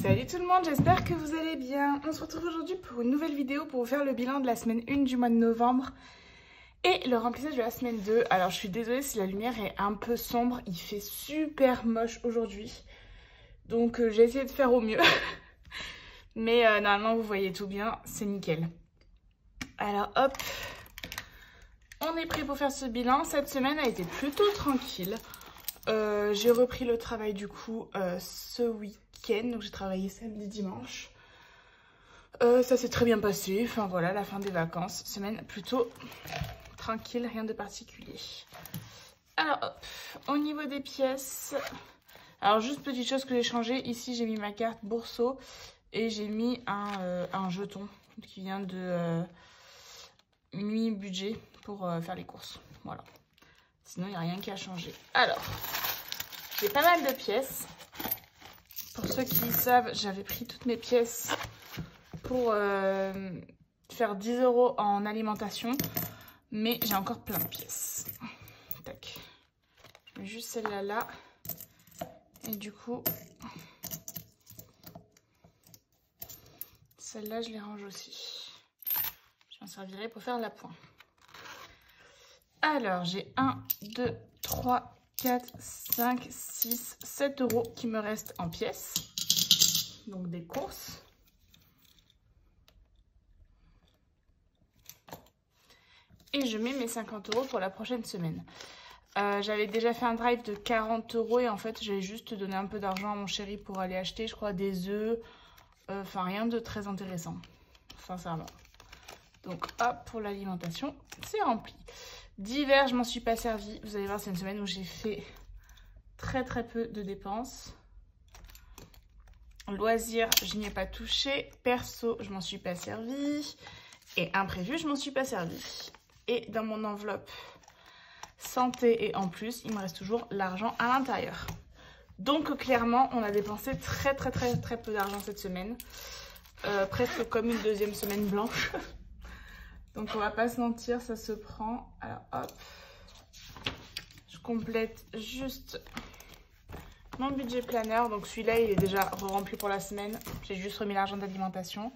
Salut tout le monde, j'espère que vous allez bien. On se retrouve aujourd'hui pour une nouvelle vidéo pour vous faire le bilan de la semaine 1 du mois de novembre et le remplissage de la semaine 2. Alors je suis désolée si la lumière est un peu sombre, il fait super moche aujourd'hui. Donc j'ai essayé de faire au mieux. Mais normalement vous voyez tout bien, c'est nickel. Alors hop, on est prêt pour faire ce bilan. Cette semaine a été plutôt tranquille. J'ai repris le travail du coup ce week-end, donc j'ai travaillé samedi, dimanche. Ça s'est très bien passé, enfin voilà, la fin des vacances, semaine plutôt tranquille, rien de particulier. Alors hop, au niveau des pièces, alors juste petite chose que j'ai changé, ici j'ai mis ma carte Bourseau et j'ai mis un jeton qui vient de mi-budget pour faire les courses, voilà. Sinon, il n'y a rien qui a changé. Alors, j'ai pas mal de pièces. Pour ceux qui savent, j'avais pris toutes mes pièces pour faire 10 € en alimentation. Mais j'ai encore plein de pièces. Tac. Je mets juste celle-là là. Et du coup, celle-là, je les range aussi. Je m'en servirai pour faire l'appoint. Alors, j'ai 1, 2, 3, 4, 5, 6, 7 € qui me restent en pièces. Donc, des courses. Et je mets mes 50 € pour la prochaine semaine. J'avais déjà fait un drive de 40 € et en fait, j'ai juste donné un peu d'argent à mon chéri pour aller acheter, je crois, des œufs. Enfin, rien de très intéressant, sincèrement. Donc, hop, pour l'alimentation, c'est rempli. D'hiver, je m'en suis pas servi. Vous allez voir, c'est une semaine où j'ai fait très peu de dépenses. Loisirs, je n'y ai pas touché. Perso, je m'en suis pas servi. Et imprévu, je m'en suis pas servi. Et dans mon enveloppe santé et en plus, il me reste toujours l'argent à l'intérieur. Donc clairement, on a dépensé très peu d'argent cette semaine. Presque comme une deuxième semaine blanche. Donc on va pas se mentir, ça se prend. Alors hop, je complète juste mon budget planeur. Donc celui-là, il est déjà rempli pour la semaine. J'ai juste remis l'argent d'alimentation.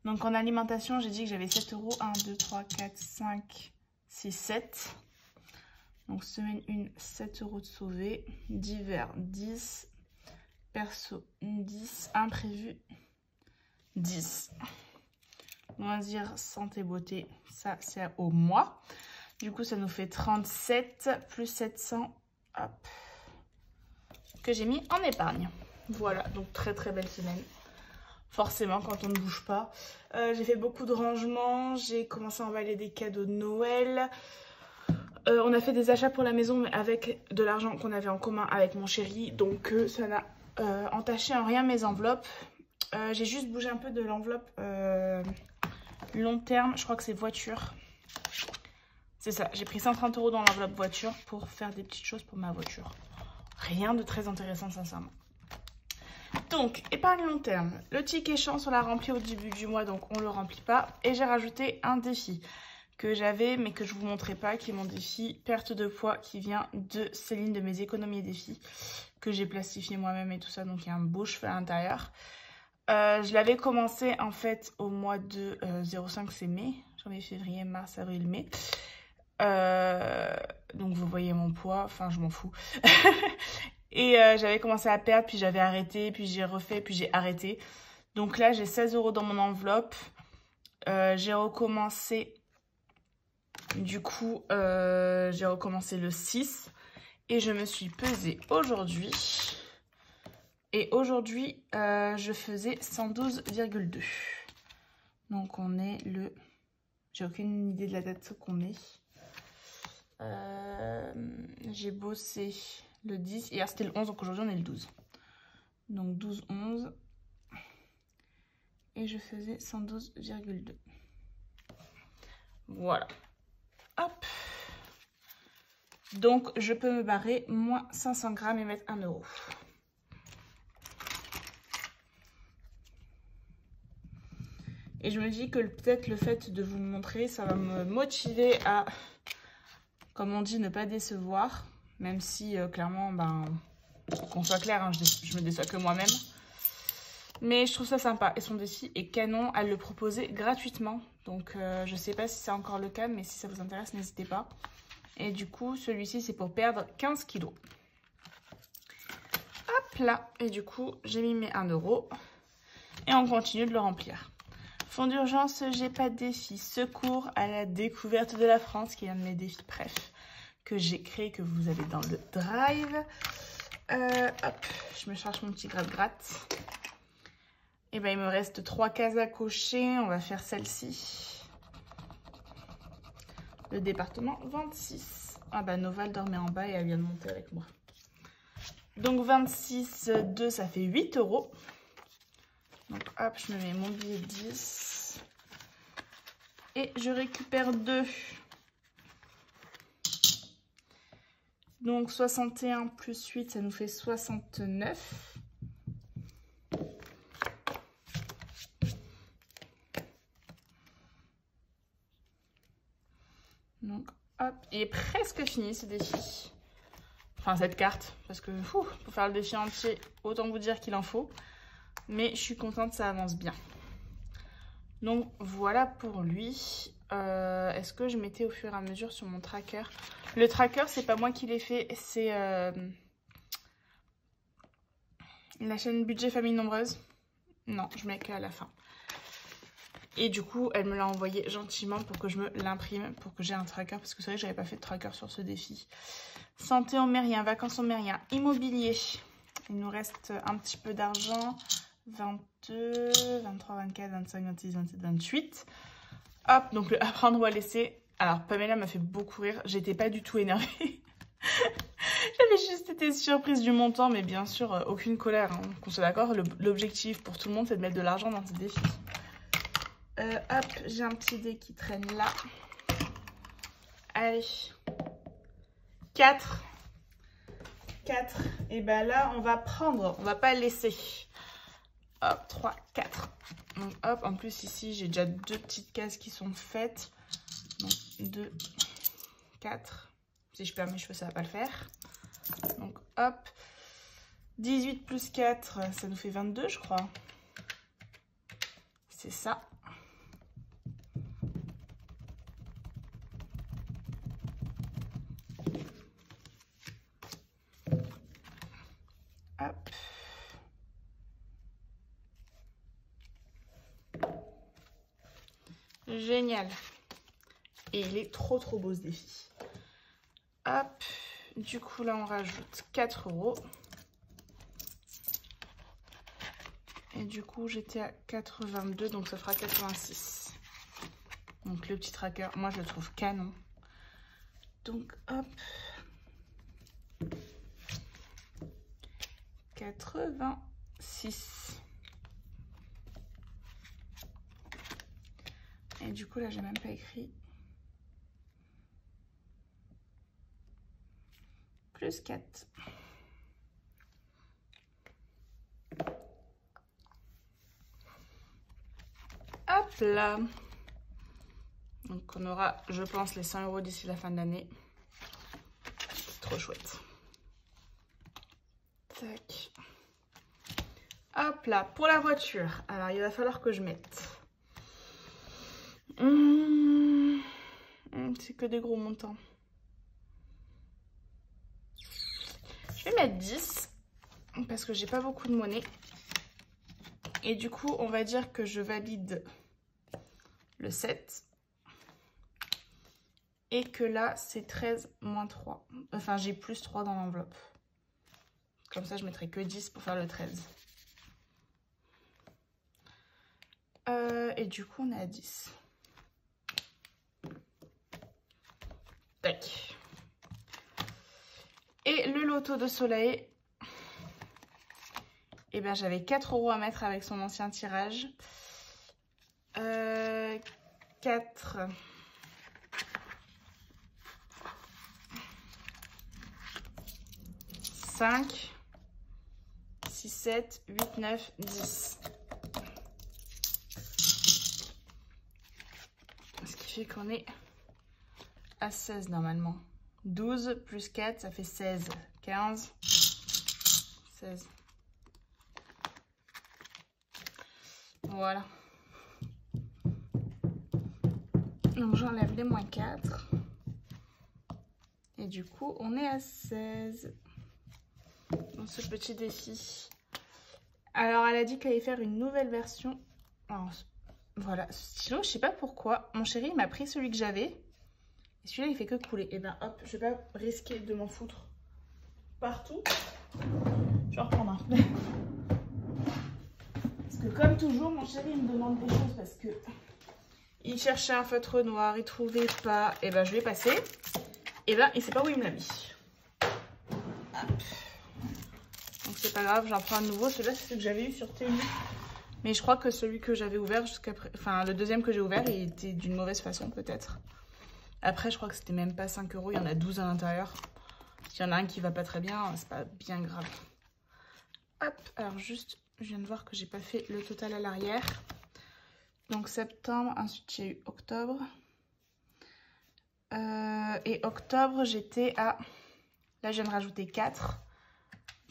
Donc en alimentation, j'ai dit que j'avais 7 €. 1, 2, 3, 4, 5, 6, 7. Donc semaine 1, 7 € de sauvé. D'hiver, 10. Perso, 10. Imprévu, 10. Loisirs, santé, beauté, ça c'est au mois. Du coup, ça nous fait 37 plus 700 hop, que j'ai mis en épargne. Voilà, donc très belle semaine. Forcément, quand on ne bouge pas. J'ai fait beaucoup de rangements. J'ai commencé à emballer des cadeaux de Noël. On a fait des achats pour la maison, mais avec de l'argent qu'on avait en commun avec mon chéri. Donc, ça n'a entaché en rien mes enveloppes. J'ai juste bougé un peu de l'enveloppe long terme, je crois que c'est voiture. C'est ça, j'ai pris 130 € dans l'enveloppe voiture pour faire des petites choses pour ma voiture. Rien de très intéressant, sincèrement. Donc, épargne long terme. Le ticket chance, on l'a rempli au début du mois, donc on ne le remplit pas. Et j'ai rajouté un défi que j'avais, mais que je ne vous montrais pas, qui est mon défi perte de poids, qui vient de Céline, de mes économies et défis, que j'ai plastifié moi-même et tout ça, donc il y a un beau cheveu à l'intérieur. Je l'avais commencé en fait au mois de 05, c'est mai, janvier, février, mars, avril, mai. Donc vous voyez mon poids, enfin je m'en fous. Et j'avais commencé à perdre, puis j'avais arrêté, puis j'ai refait, puis j'ai arrêté. Donc là j'ai 16 € dans mon enveloppe. J'ai recommencé, du coup j'ai recommencé le 6 et je me suis pesée aujourd'hui. Et aujourd'hui, je faisais 112,2. Donc, on est le... J'ai aucune idée de la date qu'on est. J'ai bossé le 10. Hier, c'était le 11. Donc, aujourd'hui, on est le 12. Donc, 12, 11. Et je faisais 112,2. Voilà. Hop. Donc, je peux me barrer moins 500 grammes et mettre 1 €. Et je me dis que peut-être le fait de vous le montrer, ça va me motiver à, comme on dit, ne pas décevoir. Même si, clairement, ben, qu'on soit clair, hein, je me déçois que moi-même. Mais je trouve ça sympa. Et son défi est canon. Elle le proposait gratuitement. Donc je sais pas si c'est encore le cas, mais si ça vous intéresse, n'hésitez pas. Et du coup, celui-ci, c'est pour perdre 15 kilos. Hop là. Et du coup, j'ai mis mes 1 €. Et on continue de le remplir. Fond d'urgence, j'ai pas de défi. Secours à la découverte de la France, qui est un de mes défis préf que j'ai créé, que vous avez dans le drive. Hop, je me cherche mon petit gratte-gratte. Et ben il me reste 3 cases à cocher. On va faire celle-ci. Le département 26. Ah bah Nova dormait en bas et elle vient de monter avec moi. Donc 26, 2, ça fait 8 €. Donc hop, je me mets mon billet de 10. Et je récupère 2. Donc 61 plus 8, ça nous fait 69. Donc hop, il est presque fini ce défi. Enfin cette carte, parce que pour faire le défi entier, autant vous dire qu'il en faut. Mais je suis contente, ça avance bien. Donc voilà pour lui. Est-ce que je mettais au fur et à mesure sur mon tracker? Le tracker, c'est pas moi qui l'ai fait, c'est la chaîne Budget Famille Nombreuse. Non, je mets qu'à la fin. Et du coup, elle me l'a envoyé gentiment pour que je me l'imprime, pour que j'ai un tracker, parce que c'est vrai que j'avais pas fait de tracker sur ce défi. Santé en mérien, vacances en mérien, immobilier. Il nous reste un petit peu d'argent. 22, 23, 24, 25, 26, 27, 28. Hop, donc le apprendre ou à laisser. Alors, Pamela m'a fait beaucoup rire. J'étais pas du tout énervée. J'avais juste été surprise du montant, mais bien sûr, aucune colère. Hein. Qu'on soit d'accord, l'objectif pour tout le monde, c'est de mettre de l'argent dans ce défi. Hop, j'ai un petit dé qui traîne là. Allez. 4. 4. Et ben là, on va prendre. On va pas laisser. Hop, 3, 4. Donc hop, en plus ici, j'ai déjà 2 petites cases qui sont faites. Donc 2, 4. Si je perds mes cheveux, ça va pas le faire. Donc hop. 18 plus 4, ça nous fait 22, je crois. C'est ça. Hop. Génial. Et il est trop beau ce défi. Hop. Du coup là on rajoute 4 €. Et du coup j'étais à 82, donc ça fera 86. Donc le petit tracker, moi je le trouve canon. Donc hop. 86. Et du coup là j'ai même pas écrit. Plus 4. Hop là. Donc on aura, je pense, les 100 € d'ici la fin de l'année. C'est trop chouette. Tac. Hop là, pour la voiture. Alors il va falloir que je mette. C'est que des gros montants. Je vais mettre 10 parce que j'ai pas beaucoup de monnaie. Et du coup, on va dire que je valide le 7. Et que là, c'est 13 moins 3. Enfin, j'ai plus 3 dans l'enveloppe. Comme ça, je mettrai que 10 pour faire le 13. Et du coup, on est à 10. Tac. Et le loto de soleil, eh ben, j'avais 4 € à mettre avec son ancien tirage. 4. 5. 6, 7, 8, 9, 10. Ce qui fait qu'on est à 16 normalement. 12 plus 4, ça fait 16. 15, 16. Voilà. Donc j'enlève les moins 4. Et du coup, on est à 16 dans ce petit défi. Alors, elle a dit qu'elle allait faire une nouvelle version. Alors, voilà, ce stylo, je sais pas pourquoi. Mon chéri m'a pris celui que j'avais. Et celui-là, il fait que couler. Et ben hop, je vais pas risquer de m'en foutre partout. Je vais en reprendre un. Parce que comme toujours, mon chéri il me demande des choses parce que il cherchait un feutre noir, il trouvait pas. Et ben je lui ai passé. Et ben il sait pas où il me l'a mis. Hop. Donc c'est pas grave, j'en prends un nouveau. Celui-là, c'est celui que j'avais eu sur Temu. Mais je crois que celui que j'avais ouvert jusqu'à... Enfin, le deuxième que j'ai ouvert, il était d'une mauvaise façon, peut-être. Après, je crois que c'était même pas 5 €. Il y en a 12 à l'intérieur. S'il y en a un qui va pas très bien, c'est pas bien grave. Hop, alors juste, je viens de voir que j'ai pas fait le total à l'arrière. Donc septembre, ensuite j'ai eu octobre. Et octobre, j'étais à... Là, je viens de rajouter 4.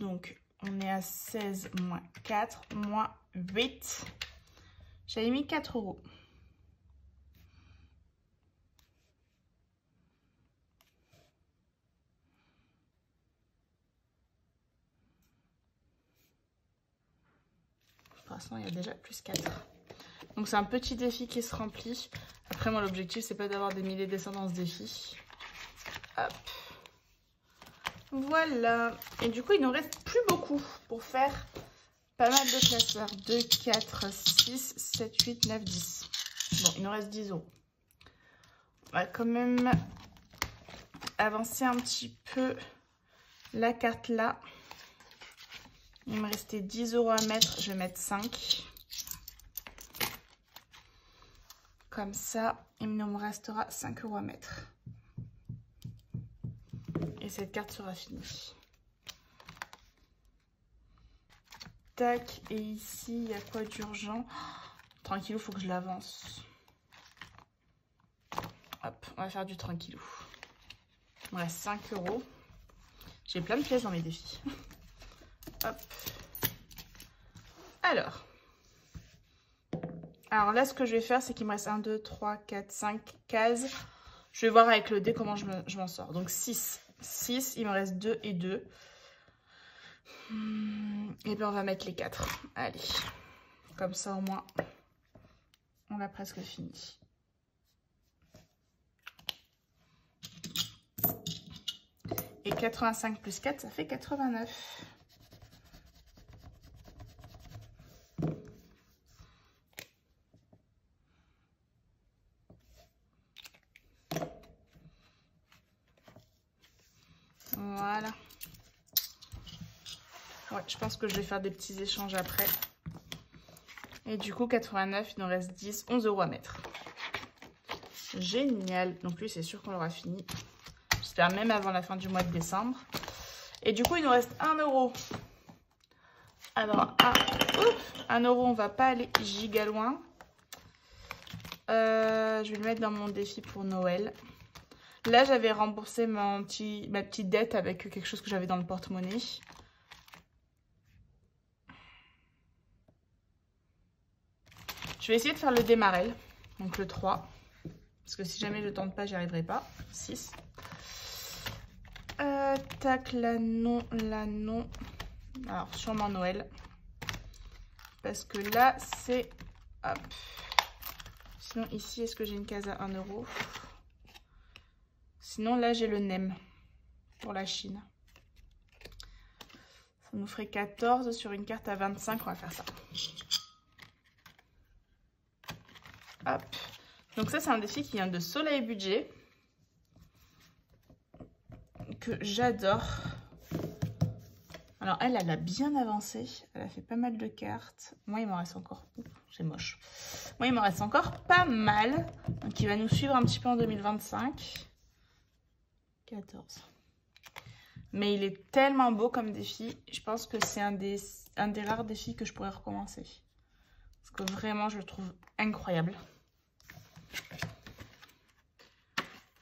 Donc, on est à 16 moins 4 moins 8. J'avais mis 4 €. Pour l'instant, il y a déjà plus 4. Donc, c'est un petit défi qui se remplit. Après, moi, l'objectif, c'est pas d'avoir des milliers de dessins dans ce défi. Hop. Voilà. Et du coup, il nous reste plus beaucoup pour faire pas mal de classeurs. 2, 4, 6, 7, 8, 9, 10. Bon, il nous reste 10 €. On va quand même avancer un petit peu la carte là. Il me restait 10 € à mettre. Je vais mettre 5. Comme ça, il me restera 5 € à mettre. Et cette carte sera finie. Tac, et ici, il y a quoi d'urgent? Tranquillou, il faut que je l'avance. Hop, on va faire du tranquillou. Il me reste 5 €. J'ai plein de pièces dans mes défis. Hop. Alors là, ce que je vais faire, c'est qu'il me reste 1, 2, 3, 4, 5 cases. Je vais voir avec le dé comment je m'en sors. Donc 6. 6, il me reste 2 et 2. Et bien, on va mettre les 4. Allez. Comme ça, au moins, on l'a presque fini. Et 85 plus 4, ça fait 89. Voilà. Ouais, je pense que je vais faire des petits échanges après. Et du coup, 89, il nous reste 10, 11 € à mettre. Génial. Donc lui, c'est sûr qu'on l'aura fini. J'espère même avant la fin du mois de décembre. Et du coup, il nous reste 1 €. Alors, 1 €, on va pas aller giga loin. Je vais le mettre dans mon défi pour Noël. Là, j'avais remboursé ma petite dette avec quelque chose que j'avais dans le porte-monnaie. Je vais essayer de faire le démarrel, donc le 3. Parce que si jamais je ne tente pas, j'y arriverai pas. 6. Tac, la non. Alors, sûrement Noël. Parce que là, c'est... Hop. Sinon, ici, est-ce que j'ai une case à 1 €? Sinon, là, j'ai le NEM pour la Chine. Ça nous ferait 14 sur une carte à 25. On va faire ça. Hop. Donc ça, c'est un défi qui vient de Soleil Budget. Que j'adore. Alors, elle a bien avancé. Elle a fait pas mal de cartes. Moi, il m'en reste encore... C'est moche. Moi, il m'en reste encore pas mal. Donc, il va nous suivre un petit peu en 2025. 14. Mais il est tellement beau comme défi. Je pense que c'est un des rares défis que je pourrais recommencer. Parce que vraiment, je le trouve incroyable.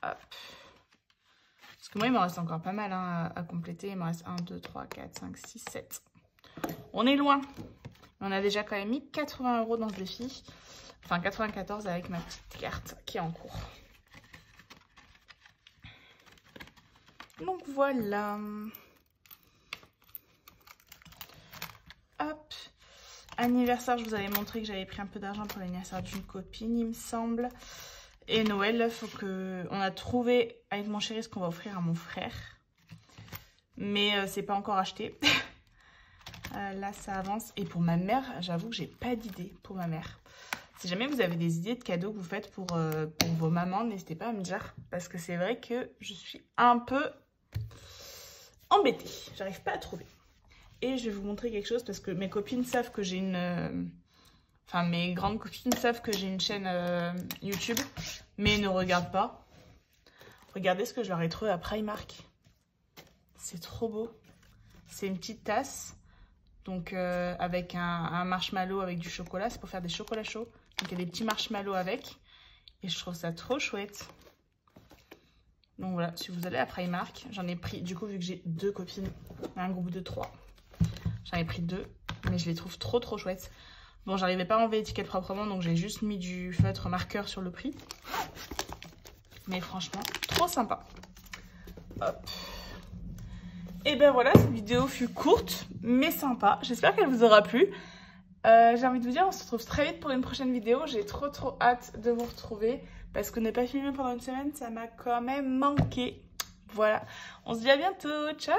Hop. Parce que moi, il me reste encore pas mal hein, à compléter. Il me reste 1, 2, 3, 4, 5, 6, 7. On est loin. Il Mais on a déjà quand même mis 80 € dans ce défi. Enfin 94 avec ma petite carte qui est en cours. Donc voilà. Hop. Anniversaire, je vous avais montré que j'avais pris un peu d'argent pour l'anniversaire d'une copine, il me semble. Et Noël, faut que... on a trouvé avec mon chéri ce qu'on va offrir à mon frère. Mais c'est pas encore acheté. Là, ça avance. Et pour ma mère, j'avoue que j'ai pas d'idée pour ma mère. Si jamais vous avez des idées de cadeaux que vous faites pour vos mamans, n'hésitez pas à me dire. Parce que c'est vrai que je suis un peu embêtée. J'arrive pas à trouver. Et je vais vous montrer quelque chose parce que mes copines savent que j'ai une... Enfin, mes grandes copines savent que j'ai une chaîne YouTube. Mais ne regardent pas. Regardez ce que je leur ai trouvé à Primark. C'est trop beau. C'est une petite tasse. Donc avec un marshmallow avec du chocolat. C'est pour faire des chocolats chauds. Donc il y a des petits marshmallows avec. Et je trouve ça trop chouette. Donc voilà, si vous allez à Primark, j'en ai pris, du coup vu que j'ai 2 copines, un groupe de 3. J'en ai pris 2, mais je les trouve trop chouettes. Bon, j'arrivais pas à enlever l'étiquette proprement, donc j'ai juste mis du feutre marqueur sur le prix. Mais franchement, trop sympa. Hop. Et ben voilà, cette vidéo fut courte, mais sympa. J'espère qu'elle vous aura plu. J'ai envie de vous dire, on se retrouve très vite pour une prochaine vidéo. J'ai trop hâte de vous retrouver. Parce que ne pas filmer pendant une semaine, ça m'a quand même manqué. Voilà, on se dit à bientôt. Ciao!